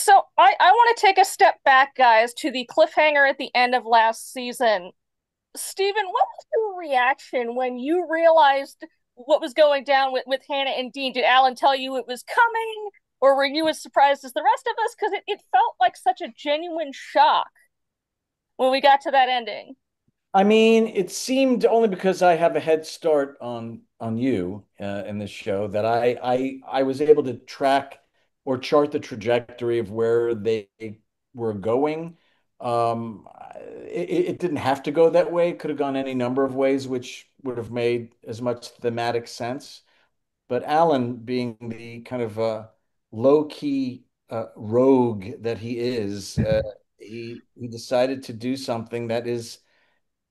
So I want to take a step back, guys, to the cliffhanger at the end of last season. Stephen, what was your reaction when you realized what was going down with Hannah and Dean? Did Alan tell you it was coming, or were you as surprised as the rest of us? Because it felt like such a genuine shock when we got to that ending. I mean, it seemed only because I have a head start on you in this show that I was able to track or chart the trajectory of where they were going. It didn't have to go that way. It could have gone any number of ways, which would have made as much thematic sense. But Alan, being the kind of low-key rogue that he is, he decided to do something that is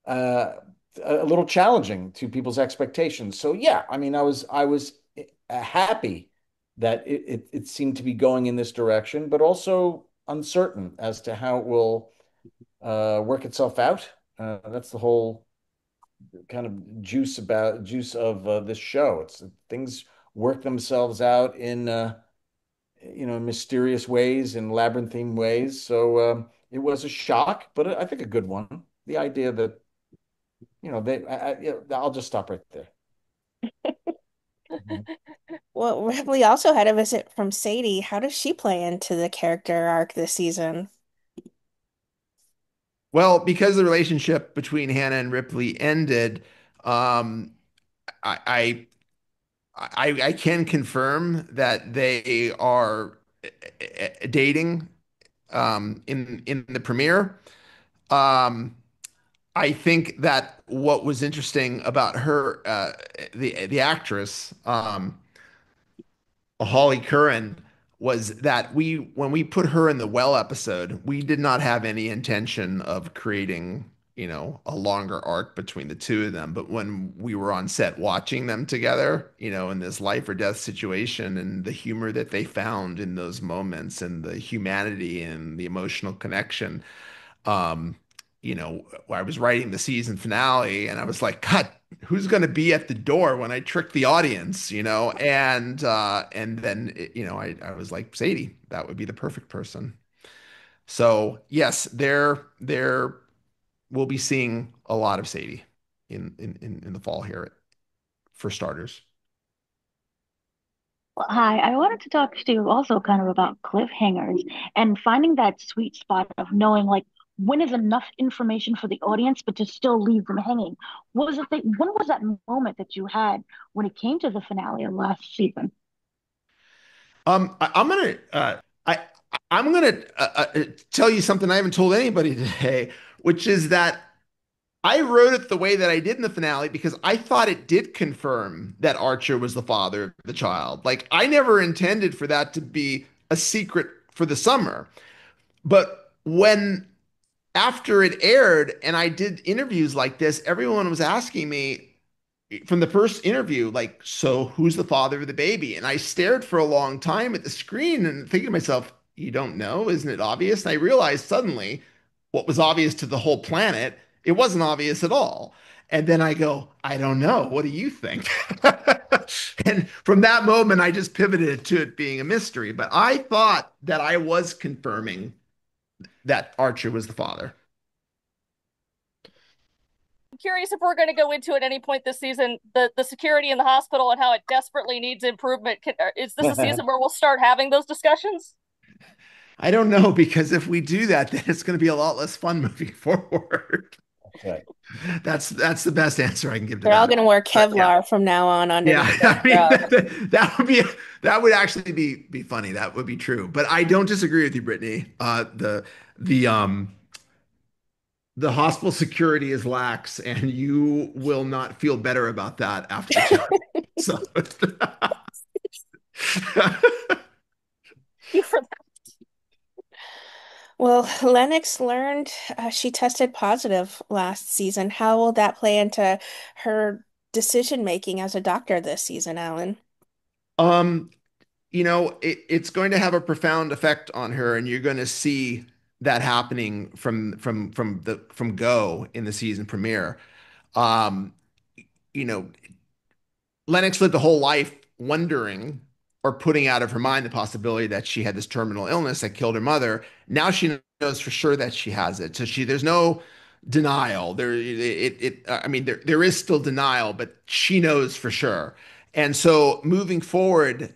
uh, a little challenging to people's expectations. So yeah, I mean, I was happy that it seemed to be going in this direction, but also uncertain as to how it will work itself out. That's the whole kind of juice of this show. It's things work themselves out in mysterious ways and labyrinthine ways. So it was a shock, but I think a good one. The idea that I'll just stop right there. Mhm. Well, Ripley also had a visit from Sadie. How does she play into the character arc this season? Well, because the relationship between Hannah and Ripley ended, um, I, I can confirm that they are dating in the premiere. Um, I think that what was interesting about her, the actress, Holly Curran, was that when we put her in the well episode, we did not have any intention of creating, a longer arc between the two of them. But when we were on set watching them together, in this life or death situation and the humor that they found in those moments and the humanity and the emotional connection, um, I was writing the season finale and I was like, God, who's going to be at the door when I trick the audience, and then I was like, Sadie, that would be the perfect person. So yes, there we'll be seeing a lot of Sadie in the fall here for starters. Well, hi, I wanted to talk to you also kind of about cliffhangers and finding that sweet spot of knowing like when is enough information for the audience, but to still leave them hanging. When was that moment that you had when it came to the finale of last season? I'm gonna I I'm gonna tell you something I haven't told anybody today, which is that I wrote it the way that I did in the finale because I thought it did confirm that Archer was the father of the child. Like, I never intended for that to be a secret for the summer. But when after it aired and I did interviews like this, everyone was asking me from the first interview, like, so who's the father of the baby? And I stared for a long time at the screen and thinking to myself, you don't know? Isn't it obvious? And I realized suddenly what was obvious to the whole planet, it wasn't obvious at all. And then I go, I don't know. What do you think? And from that moment, I just pivoted to it being a mystery. But I thought that I was confirming that Archer was the father. I'm curious if we're going to go into at any point this season the security in the hospital and how it desperately needs improvement. Is this a season where we'll start having those discussions? I don't know because if we do that, then it's going to be a lot less fun moving forward. Okay. That's the best answer I can give to They're all that. going to wear But yeah, Kevlar from now on yeah. underneath their I mean, scrubs. that would actually be funny. That would be true. But I don't disagree with you, Brittany. The the hospital security is lax, and you will not feel better about that after the show. So You for Well, Lennox learned she tested positive last season. How will that play into her decision making as a doctor this season, Alan? um, it's going to have a profound effect on her, and you're going to see that happening from Go in the season premiere. Um, you know, Lennox lived a whole life wondering or putting out of her mind the possibility that she had this terminal illness that killed her mother. Now she knows for sure that she has it. So there's no denial. I mean, there is still denial, but she knows for sure. And so moving forward,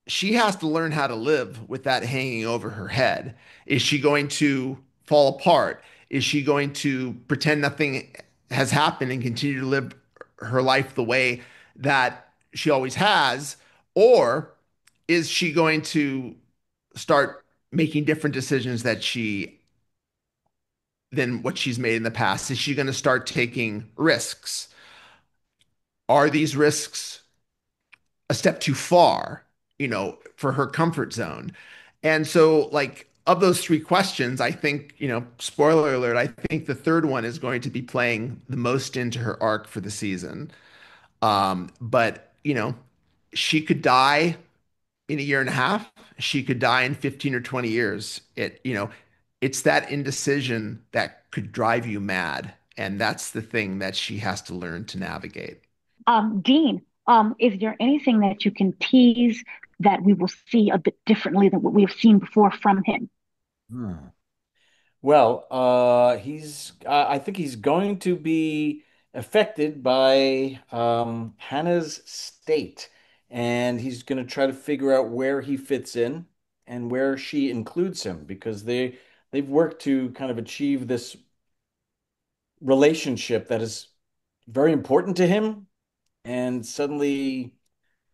she has to learn how to live with that hanging over her head. Is she going to fall apart? Is she going to pretend nothing has happened and continue to live her life the way that she always has? Or is she going to start making different decisions than what she's made in the past? Is she going to start taking risks? Are these risks a step too far, for her comfort zone? And so, like, of those three questions, I think, spoiler alert, I think the third one is going to be playing the most into her arc for the season. But, she could die in a year and a half. She could die in 15 or 20 years. It's that indecision that could drive you mad. And that's the thing that she has to learn to navigate. Dean, is there anything that you can tease that we will see a bit differently than what we have seen before from him? Hmm. Well, I think he's going to be affected by Hannah's state, and he's going to try to figure out where he fits in and where she includes him because they've worked to kind of achieve this relationship that is very important to him, and suddenly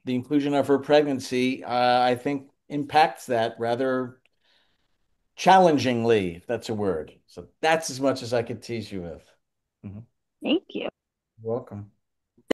the inclusion of her pregnancy, I think, impacts that rather challengingly, if that's a word. So that's as much as I could tease you with. Mhm. Thank you. Welcome.